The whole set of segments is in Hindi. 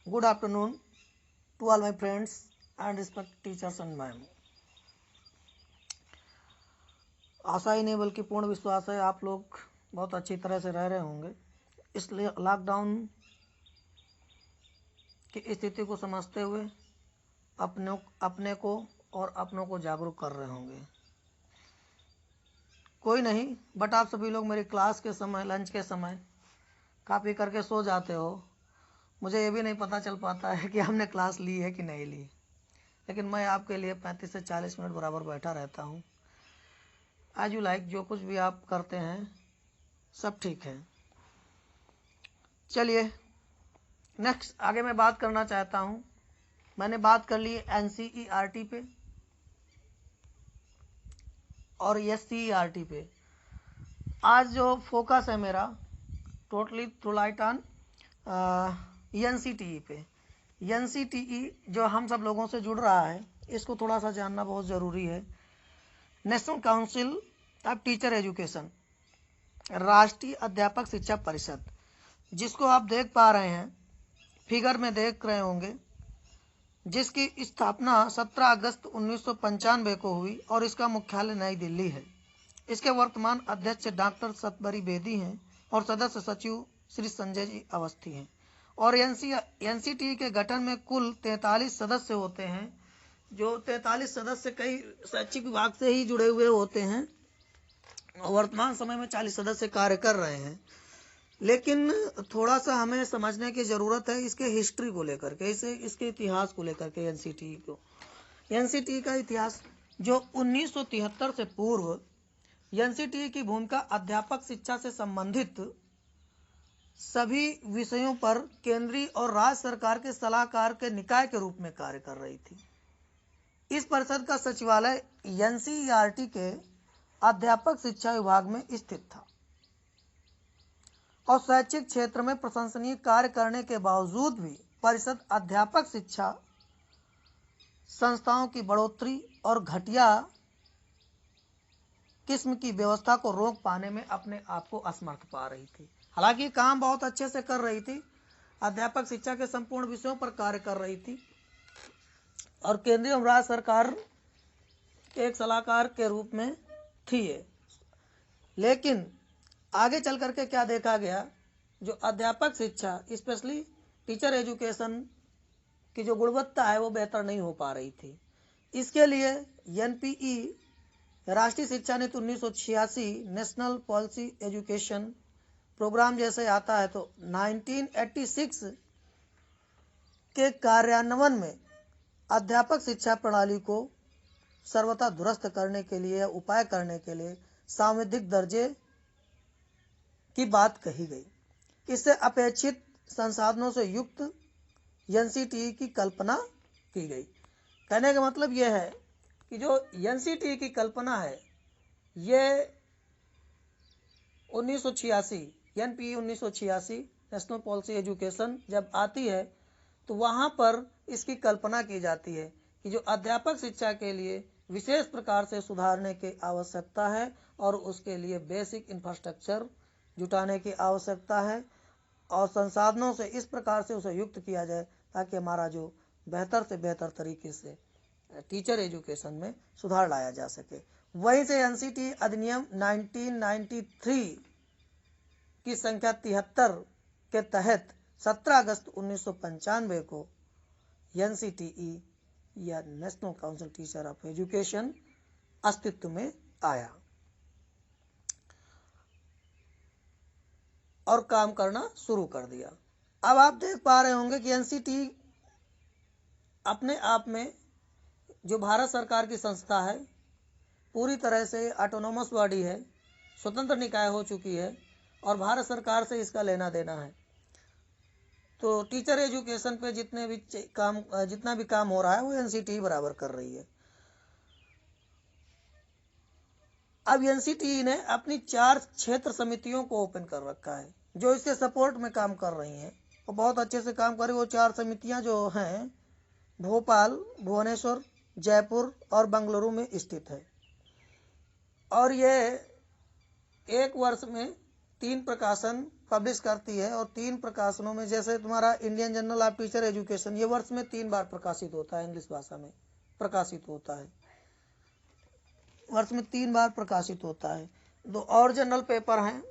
Good afternoon to all my friends and respected teachers and ma'am. आशा ही नहीं बल्कि पूर्ण विश्वास है आप लोग बहुत अच्छी तरह से रह रहे होंगे। इसलिए लॉकडाउन की स्थिति को समझते हुए अपने को और अपनों को जागरूक कर रहे होंगे। कोई नहीं, बट आप सभी लोग मेरी क्लास के समय, लंच के समय कॉपी करके सो जाते हो। मुझे ये भी नहीं पता चल पाता है कि हमने क्लास ली है कि नहीं ली, लेकिन मैं आपके लिए 35 से 40 मिनट बराबर बैठा रहता हूँ। एज यू लाइक, जो कुछ भी आप करते हैं सब ठीक है। चलिए नेक्स्ट आगे मैं बात करना चाहता हूँ। मैंने बात कर ली एनसीईआरटी पे और एससीईआरटी पे। आज जो फोकस है मेरा totally through light on NCTE पे। एनसीटीई जो हम सब लोगों से जुड़ रहा है, इसको थोड़ा सा जानना बहुत ज़रूरी है। National council of teacher education, राष्ट्रीय अध्यापक शिक्षा परिषद, जिसको आप देख पा रहे हैं, फिगर में देख रहे होंगे, जिसकी स्थापना 17 अगस्त 1995 को हुई और इसका मुख्यालय नई दिल्ली है। इसके वर्तमान अध्यक्ष डॉक्टर सतबरी बेदी हैं और सदस्य सचिव श्री संजय जी अवस्थी हैं। और एनसीटी के गठन में कुल 43 सदस्य होते हैं, जो 43 सदस्य कई शैक्षिक विभाग से ही जुड़े हुए होते हैं। वर्तमान समय में 40 सदस्य कार्य कर रहे हैं। लेकिन थोड़ा सा हमें समझने की ज़रूरत है इसके हिस्ट्री को लेकर के, इसके इतिहास को लेकर के। एनसीटी का इतिहास जो 1973 से पूर्व एनसीटी की भूमिका अध्यापक शिक्षा से संबंधित सभी विषयों पर केंद्रीय और राज्य सरकार के सलाहकार के निकाय के रूप में कार्य कर रही थी। इस परिषद का सचिवालय एनसीईआरटी के अध्यापक शिक्षा विभाग में स्थित था और शैक्षिक क्षेत्र में प्रशंसनीय कार्य करने के बावजूद भी परिषद अध्यापक शिक्षा संस्थाओं की बढ़ोतरी और घटिया किस्म की व्यवस्था को रोक पाने में अपने आप को असमर्थ पा रही थी। हालांकि काम बहुत अच्छे से कर रही थी, अध्यापक शिक्षा के संपूर्ण विषयों पर कार्य कर रही थी और केंद्रीय और राज्य सरकार के एक सलाहकार के रूप में थी। लेकिन आगे चल करके क्या देखा गया, जो अध्यापक शिक्षा स्पेशली टीचर एजुकेशन की जो गुणवत्ता है वो बेहतर नहीं हो पा रही थी। इसके लिए एनपीई राष्ट्रीय शिक्षा नीति 1986 नेशनल पॉलिसी एजुकेशन प्रोग्राम जैसे आता है, तो 1986 के कार्यान्वयन में अध्यापक शिक्षा प्रणाली को सर्वथा दुरुस्त करने के लिए, उपाय करने के लिए सांविधिक दर्जे की बात कही गई। इससे अपेक्षित संसाधनों से युक्त एनसीटी की कल्पना की गई। कहने का मतलब यह है कि जो एनसीटी की कल्पना है, ये 1986 एनपीई 1986 नेशनल पॉलिसी एजुकेशन जब आती है, तो वहाँ पर इसकी कल्पना की जाती है कि जो अध्यापक शिक्षा के लिए विशेष प्रकार से सुधारने की आवश्यकता है और उसके लिए बेसिक इंफ्रास्ट्रक्चर जुटाने की आवश्यकता है और संसाधनों से इस प्रकार से उसे युक्त किया जाए ताकि हमारा जो बेहतर से बेहतर तरीके से टीचर एजुकेशन में सुधार लाया जा सके। वहीं से एनसीटी अधिनियम 1993 की संख्या 73 के तहत 17 अगस्त 1995 को एनसीटीई या national council teacher of education अस्तित्व में आया और काम करना शुरू कर दिया। अब आप देख पा रहे होंगे कि एनसीटी अपने आप में जो भारत सरकार की संस्था है, पूरी तरह से ऑटोनोमस बॉडी है, स्वतंत्र निकाय हो चुकी है और भारत सरकार से इसका लेना देना है। तो टीचर एजुकेशन पे जितना भी काम हो रहा है वो एनसीटी बराबर कर रही है। अब एनसीटी ने अपनी 4 क्षेत्र समितियों को ओपन कर रखा है जो इसके सपोर्ट में काम कर रही हैं और बहुत अच्छे से काम कर रही। वो 4 समितियां जो हैं भोपाल, भुवनेश्वर, जयपुर और बेंगलुरु में स्थित है और ये एक वर्ष में 3 प्रकाशन पब्लिश करती है, और 3 प्रकाशनों में, जैसे तुम्हारा Indian journal of teacher education, ये वर्ष में 3 बार प्रकाशित होता है, इंग्लिश भाषा में प्रकाशित होता है, वर्ष में 3 बार प्रकाशित होता है। 2 और जर्नल पेपर हैं,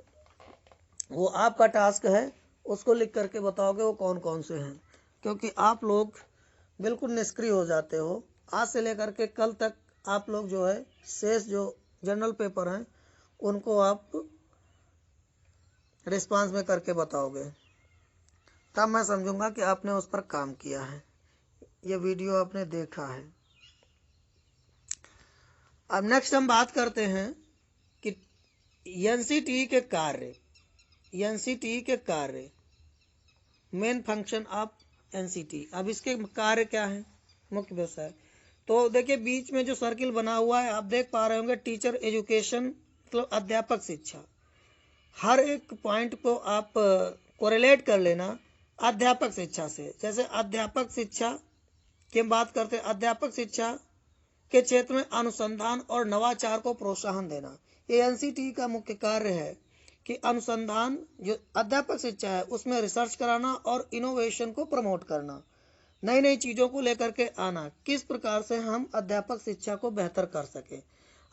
वो आपका टास्क है उसको लिख करके बताओगे वो कौन कौन से हैं, क्योंकि आप लोग बिल्कुल निष्क्रिय हो जाते हो। आज से लेकर के कल तक आप लोग जो है शेष जो जर्नल पेपर हैं उनको आप रिस्पांस में करके बताओगे, तब मैं समझूंगा कि आपने उस पर काम किया है, ये वीडियो आपने देखा है। अब नेक्स्ट हम बात करते हैं कि एनसीटीई के कार्य, एनसीटीई के कार्य, मेन फंक्शन ऑफ एनसीटीई। अब इसके कार्य क्या है, मुख्य व्यवसाय। तो देखिए बीच में जो सर्किल बना हुआ है आप देख पा रहे होंगे, टीचर एजुकेशन मतलब अध्यापक शिक्षा। हर एक पॉइंट को आप कोरिलेट कर लेना अध्यापक शिक्षा से। जैसे अध्यापक शिक्षा की हम बात करते हैं, अध्यापक शिक्षा के क्षेत्र में अनुसंधान और नवाचार को प्रोत्साहन देना, ये एनसीटीई का मुख्य कार्य है कि अनुसंधान जो अध्यापक शिक्षा है उसमें रिसर्च कराना और इनोवेशन को प्रमोट करना, नई नई चीज़ों को लेकर के आना, किस प्रकार से हम अध्यापक शिक्षा को बेहतर कर सकें।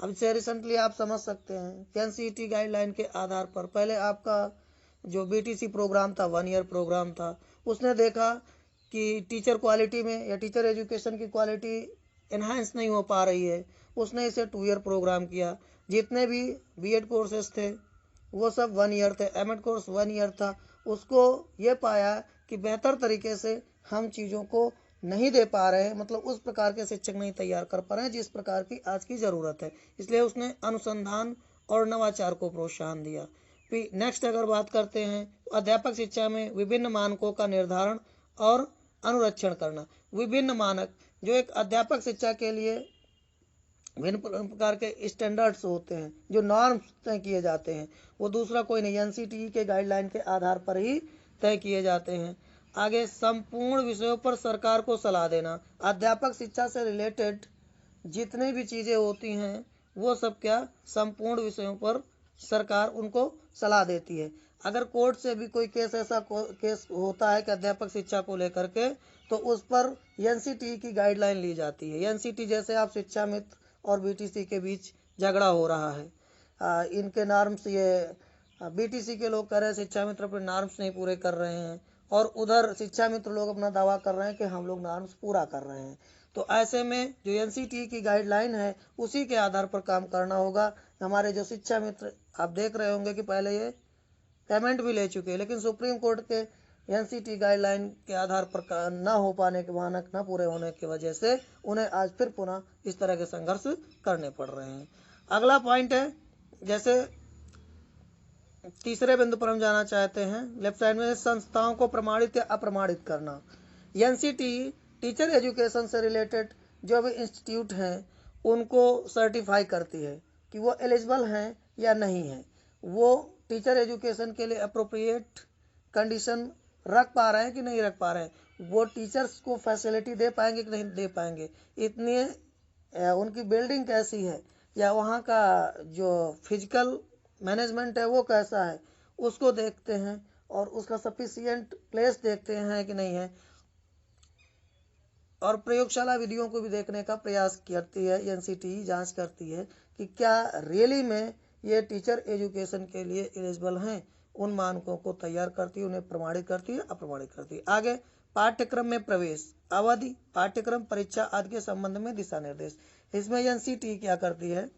अब से रिसेंटली आप समझ सकते हैं एनसीईटी गाइडलाइन के आधार पर, पहले आपका जो बीटीसी प्रोग्राम था 1 ईयर प्रोग्राम था, उसने देखा कि टीचर क्वालिटी में या टीचर एजुकेशन की क्वालिटी एनहांस नहीं हो पा रही है, उसने इसे 2 ईयर प्रोग्राम किया। जितने भी बीएड कोर्सेज थे वो सब 1 ईयर थे, एमएड कोर्स 1 ईयर था। उसको ये पाया कि बेहतर तरीके से हम चीज़ों को नहीं दे पा रहे हैं, मतलब उस प्रकार के शिक्षक नहीं तैयार कर पा रहे हैं जिस प्रकार की आज की ज़रूरत है, इसलिए उसने अनुसंधान और नवाचार को प्रोत्साहन दिया। फिर नेक्स्ट अगर बात करते हैं, अध्यापक शिक्षा में विभिन्न मानकों का निर्धारण और अनुरक्षण करना। विभिन्न मानक, जो एक अध्यापक शिक्षा के लिए विभिन्न प्रकार के स्टैंडर्ड्स होते हैं, जो नॉर्म्स तय किए जाते हैं, वो दूसरा कोई नहीं, एनसीटीई के गाइडलाइन के आधार पर ही तय किए जाते हैं। आगे संपूर्ण विषयों पर सरकार को सलाह देना। अध्यापक शिक्षा से रिलेटेड जितनी भी चीज़ें होती हैं वो सब क्या, संपूर्ण विषयों पर सरकार उनको सलाह देती है। अगर कोर्ट से भी कोई केस, ऐसा केस होता है कि अध्यापक शिक्षा को लेकर के, तो उस पर एनसीटीई की गाइडलाइन ली जाती है। एनसीटी जैसे आप शिक्षा मित्र और बीटीसी के बीच झगड़ा हो रहा है, इनके नॉर्म्स, ये बीटीसी के लोग कह रहे हैं शिक्षा मित्र अपने नॉर्म्स नहीं पूरे कर रहे हैं, और उधर शिक्षा मित्र लोग अपना दावा कर रहे हैं कि हम लोग नॉर्म्स पूरा कर रहे हैं। तो ऐसे में जो एनसीटीई की गाइडलाइन है उसी के आधार पर काम करना होगा। हमारे जो शिक्षा मित्र आप देख रहे होंगे कि पहले ये पेमेंट भी ले चुके हैं, लेकिन सुप्रीम कोर्ट के एनसीटीई गाइडलाइन के आधार पर न हो पाने के, मानक न पूरे होने की वजह से उन्हें आज फिर पुनः इस तरह के संघर्ष करने पड़ रहे हैं। अगला पॉइंट है, जैसे तीसरे बिंदु पर हम जाना चाहते हैं, लेफ्ट साइड में, संस्थाओं को प्रमाणित या अप्रमाणित करना। एनसीटीई टीचर एजुकेशन से रिलेटेड जो भी इंस्टीट्यूट हैं उनको सर्टिफाई करती है कि वो एलिजिबल हैं या नहीं है, वो टीचर एजुकेशन के लिए अप्रोप्रिएट कंडीशन रख पा रहे हैं कि नहीं रख पा रहे हैं, वो टीचर्स को फैसिलिटी दे पाएंगे कि नहीं दे पाएंगे, इतनी उनकी बिल्डिंग कैसी है, या वहाँ का जो फिजिकल मैनेजमेंट है वो कैसा है, उसको देखते हैं, और उसका सफिशिएंट प्लेस देखते हैं कि नहीं है, और प्रयोगशाला विधियों को भी देखने का प्रयास करती है। एनसीटीई जांच करती है कि क्या रियली में ये टीचर एजुकेशन के लिए एलिजिबल हैं, उन मानकों को तैयार करती है, उन्हें प्रमाणित करती है, अप्रमाणित करती है। आगे पाठ्यक्रम में प्रवेश, अवधि, पाठ्यक्रम, परीक्षा आदि के संबंध में दिशा निर्देश। इसमें एनसीटीई क्या करती है,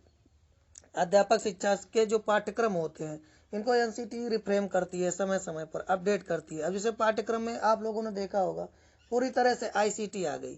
अध्यापक शिक्षा के जो पाठ्यक्रम होते हैं इनको एनसीटीई रिफ्रेम करती है, समय समय पर अपडेट करती है। अब जैसे पाठ्यक्रम में आप लोगों ने देखा होगा पूरी तरह से आईसीटी आ गई,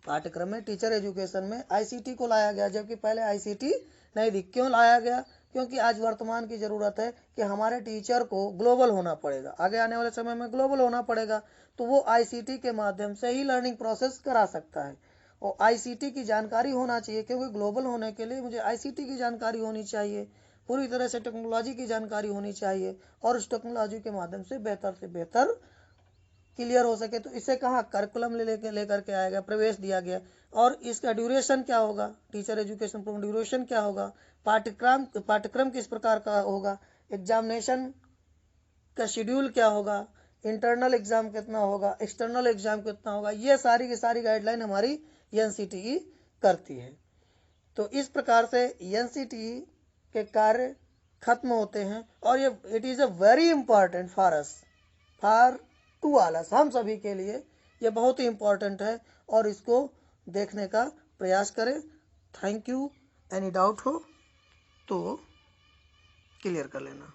पाठ्यक्रम में टीचर एजुकेशन में आईसीटी को लाया गया, जबकि पहले आईसीटी नहीं थी। क्यों लाया गया, क्योंकि आज वर्तमान की ज़रूरत है कि हमारे टीचर को ग्लोबल होना पड़ेगा, आगे आने वाले समय में ग्लोबल होना पड़ेगा, तो वो आईसीटी के माध्यम से ही लर्निंग प्रोसेस करा सकता है, और आईसीटी की जानकारी होना चाहिए, क्योंकि ग्लोबल होने के लिए मुझे आईसीटी की जानकारी होनी चाहिए, पूरी तरह से टेक्नोलॉजी की जानकारी होनी चाहिए, और उस टेक्नोलॉजी के माध्यम से बेहतर क्लियर हो सके। तो इसे कहाँ करिकुलम लेकर के आएगा, प्रवेश दिया गया, और इसका ड्यूरेशन क्या होगा, टीचर एजुकेशन प्रोग्राम ड्यूरेशन क्या होगा, पाठ्यक्रम किस प्रकार का होगा, एग्जामिनेशन का शेड्यूल क्या होगा, इंटरनल एग्जाम कितना होगा, एक्सटर्नल एग्जाम कितना होगा, ये सारी की सारी गाइडलाइन हमारी एनसीटीई करती है। तो इस प्रकार से एनसीटीई के कार्य खत्म होते हैं और ये it is a very important for us, for to all us, हम सभी के लिए ये बहुत ही इंपॉर्टेंट है और इसको देखने का प्रयास करें। Thank you. एनी डाउट हो तो क्लियर कर लेना।